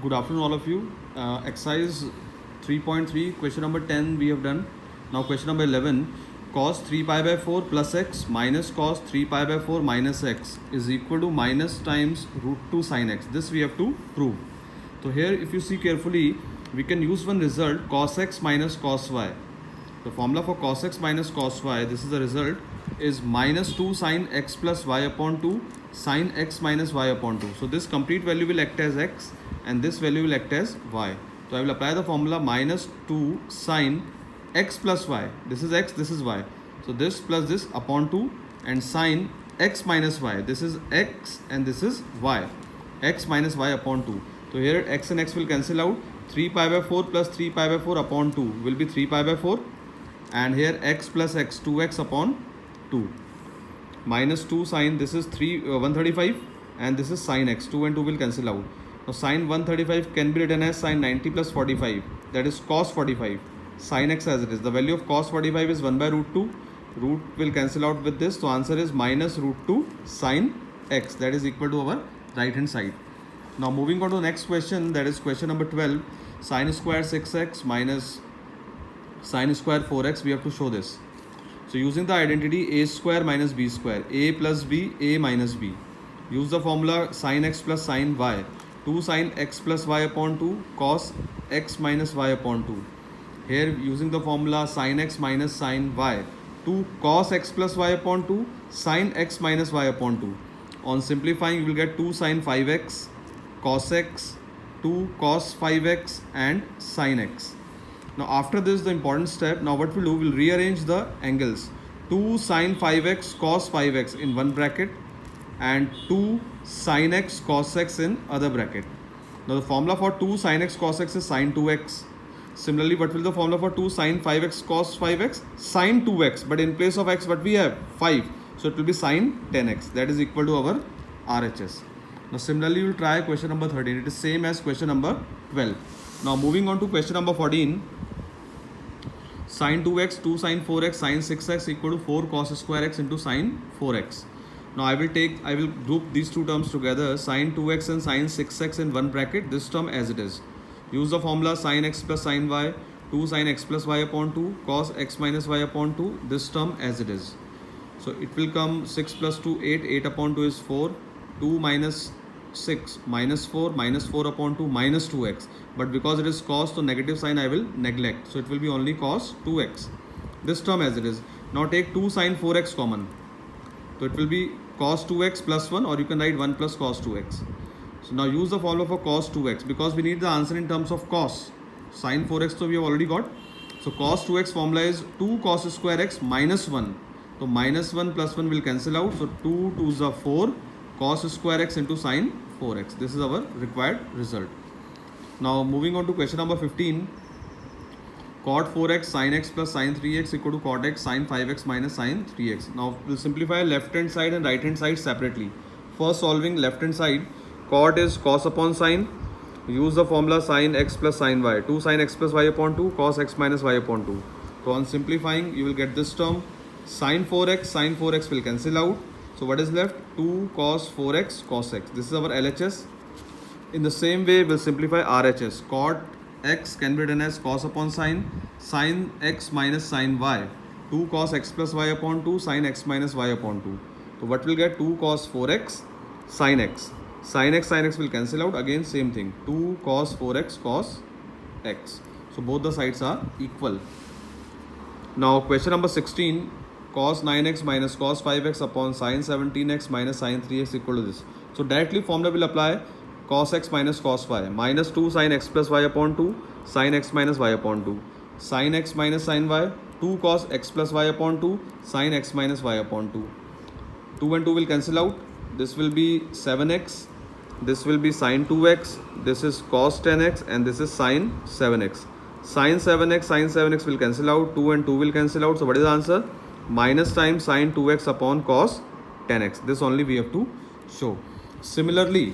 Good afternoon, all of you. Exercise 3.3, question number 10 we have done. Now question number 11, cos 3 pi by 4 plus x minus cos 3 pi by 4 minus x is equal to minus times root 2 sin x. This we have to prove. So here if you see carefully, we can use one result, cos x minus cos y. The formula for cos x minus cos y, this is the result, is minus 2 sin x plus y upon 2 sin x minus y upon 2. So this complete value will act as x and this value will act as y. So I will apply the formula minus 2 sin x plus y. This is x, this is y. So this plus this upon 2 and sin x minus y. This is x and this is y. X minus y upon 2. So here x and x will cancel out. 3 pi by 4 plus 3 pi by 4 upon 2 will be 3 pi by 4. And here x plus x, 2x upon 2. Minus 2 sin, this is 135 and this is sin x. 2 and 2 will cancel out. Now sin 135 can be written as sin 90 plus 45, that is cos 45, sin x as it is. The value of cos 45 is 1 by root 2. Root will cancel out with this. So answer is minus root 2 sin x, that is equal to our right hand side. Now moving on to the next question, that is question number 12. Sin square 6x minus sin square 4x, we have to show this. So using the identity a square minus b square, a plus b, a minus b. Use the formula sin x plus sin y. 2 sin x plus y upon 2 cos x minus y upon 2. Here using the formula sin x minus sin y. 2 cos x plus y upon 2 sin x minus y upon 2. On simplifying you will get 2 sin 5x cos x, 2 cos 5x and sin x. Now after this, the important step, now what we'll do, we'll rearrange the angles. 2 sin 5x cos 5x in one bracket and 2 sin x cos x in other bracket. Now the formula for 2 sin x cos x is sin 2x. Similarly, what will the formula for 2 sin 5x cos 5x? Sin 2x, but in place of x what we have? 5. So it will be sin 10x, that is equal to our RHS. Now similarly, you will try question number 13. It is same as question number 12. Now moving on to question number 14. Sin 2x, 2 sin 4x, sin 6x equal to 4 cos square x into sin 4x. Now I will group these two terms together, sin 2x and sin 6x in one bracket, this term as it is. Use the formula sin x plus sin y, 2 sin x plus y upon 2, cos x minus y upon 2, this term as it is. So it will come 6 plus 2, 8, 8 upon 2 is 4, 2 minus 6 minus 4 upon 2 minus 2x. But because it is cos, so negative sign I will neglect. So it will be only cos 2x. This term as it is. Now take 2 sin 4x common. So it will be cos 2x plus 1, or you can write 1 plus cos 2x. So now use the formula for cos 2x because we need the answer in terms of cos. Sin 4x so we have already got. So cos 2x formula is 2 cos square x minus 1. So minus 1 plus 1 will cancel out. So 2 2s are 4 cos square x into sin 4x. This is our required result. Now moving on to question number 15. Cot 4x sin x plus sin 3x equal to cot x sin 5x minus sin 3x. Now we'll simplify left hand side and right hand side separately. First solving left hand side, cot is cos upon sin. Use the formula sin x plus sin y. 2 sin x plus y upon 2 cos x minus y upon 2. So on simplifying you will get this term, sin 4x will cancel out. So what is left? 2 cos 4x cos x. This is our LHS. In the same way we'll simplify RHS. Cot x can be written as cos upon sin x minus sin y. 2 cos x plus y upon 2 sin x minus y upon 2. So what will get? 2 cos 4x sin x. Sin x will cancel out. Again same thing. 2 cos 4x cos x. So both the sides are equal. Now question number 16. Cos 9x minus cos 5x upon sin 17x minus sin 3x equal to this. So directly formula will apply cos x minus cos y. Minus 2 sin x plus y upon 2 sin x minus y upon 2. Sin x minus sin y. 2 cos x plus y upon 2 sin x minus y upon 2. 2 and 2 will cancel out. This will be 7x. This will be sin 2x. This is cos 10x and this is sin 7x. Sin 7x will cancel out. 2 and 2 will cancel out. So what is the answer? Minus times sin 2x upon cos 10x. This only we have to show. Similarly,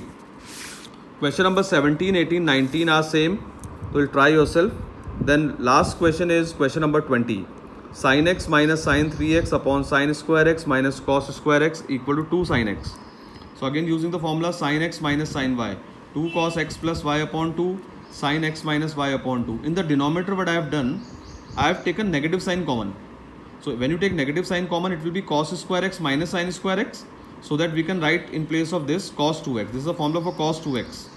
question number 17, 18, 19 are same. So you'll try yourself. Then last question is question number 20. Sin x minus sin 3x upon sin square x minus cos square x equal to 2 sin x. So again using the formula sin x minus sin y. 2 cos x plus y upon 2 sin x minus y upon 2. In the denominator, what I have done, I have taken negative sign common. So when you take negative sign common, it will be cos square x minus sin square x, so that we can write in place of this cos 2x. This is the formula for cos 2x.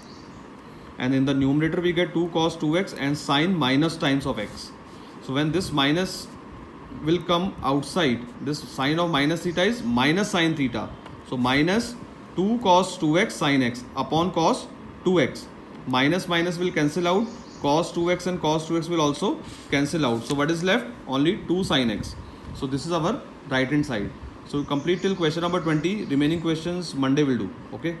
And in the numerator, we get 2 cos 2x and sin minus times of x. So when this minus will come outside, this sign of minus theta is minus sin theta. So minus 2 cos 2x sin x upon cos 2x. Minus minus will cancel out. Cos 2x and cos 2x will also cancel out. So what is left? Only 2 sin x. So this is our right hand side. So complete till question number 20. Remaining questions Monday will do. Okay.